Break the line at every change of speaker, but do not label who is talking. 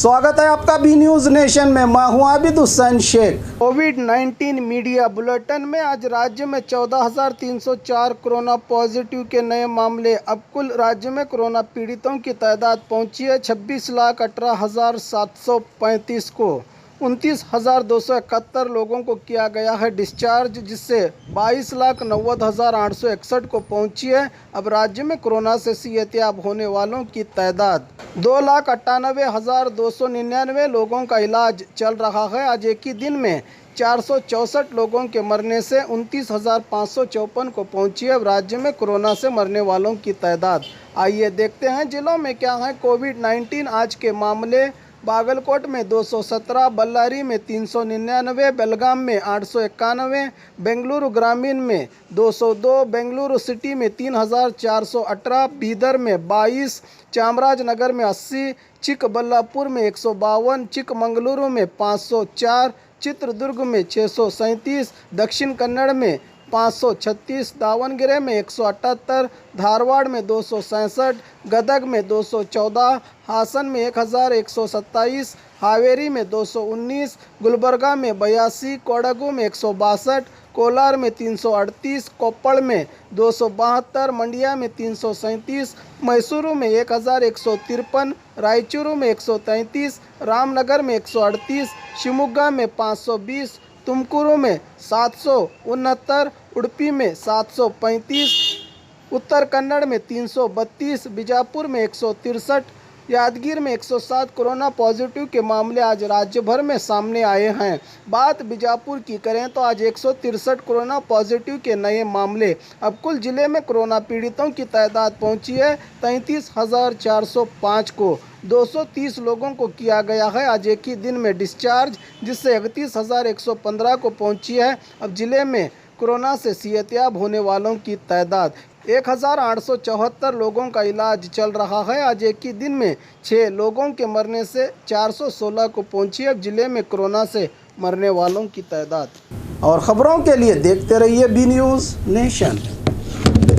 स्वागत है आपका बी न्यूज़ नेशन में। मैं हूं आबिद हुसैन शेख। कोविड-19 मीडिया बुलेटिन में आज राज्य में 14,304 कोरोना पॉजिटिव के नए मामले। अब कुल राज्य में कोरोना पीड़ितों की तादाद पहुंची है 26,18,735 को। 29,271 लोगों को किया गया है डिस्चार्ज, जिससे 22,90,861 को पहुंची है। अब राज्य में कोरोना से सेहतयाब होने वालों की तादाद 2,98,299 लोगों का इलाज चल रहा है। आज एक ही दिन में 464 लोगों के मरने से 29,554 को पहुंची है अब राज्य में कोरोना से मरने वालों की तादाद। आइए देखते हैं जिलों में क्या है कोविड-19 आज के मामले। बागलकोट में 217, बल्लारी में 399, बेलगाम में 891, बेंगलुरु ग्रामीण में 202, बेंगलुरु सिटी में 3,418, बीदर में 22, चामराजनगर में 80, चिकबल्लापुर में 152, चिकमंगलुरु में 504, चित्रदुर्ग में 637, दक्षिण कन्नड़ में 536, दावणगेरे में 178, धारवाड़ में 267, गदग में 214, हासन में 1,127, हावेरी में 219, गुलबर्गा में 82, कोडगु में 162, कोलार में 338, कोप्पड़ में 272, मंडिया में 337, मैसूरू में 1,153, रायचूरू में 133, रामनगर में 138, शिवमोगा में 520, तुमकुरू में 769, उडुपी में 735, उत्तर कन्नड़ में 332, बीजापुर में 163, यादगीर में 107 कोरोना पॉजिटिव के मामले आज राज्य भर में सामने आए हैं। बात बीजापुर की करें तो आज 163 कोरोना पॉजिटिव के नए मामले। अब कुल जिले में कोरोना पीड़ितों की तादाद पहुंची है 33,405 को। 230 लोगों को किया गया है आज एक ही दिन में डिस्चार्ज, जिससे 31,115 को पहुंची है अब जिले में कोरोना से सेहतयाब होने वालों की तादाद। 1,874 लोगों का इलाज चल रहा है। आज एक ही दिन में 6 लोगों के मरने से 416 को पहुंची अब जिले में कोरोना से मरने वालों की तादाद। और ख़बरों के लिए देखते रहिए बी न्यूज़ नेशन।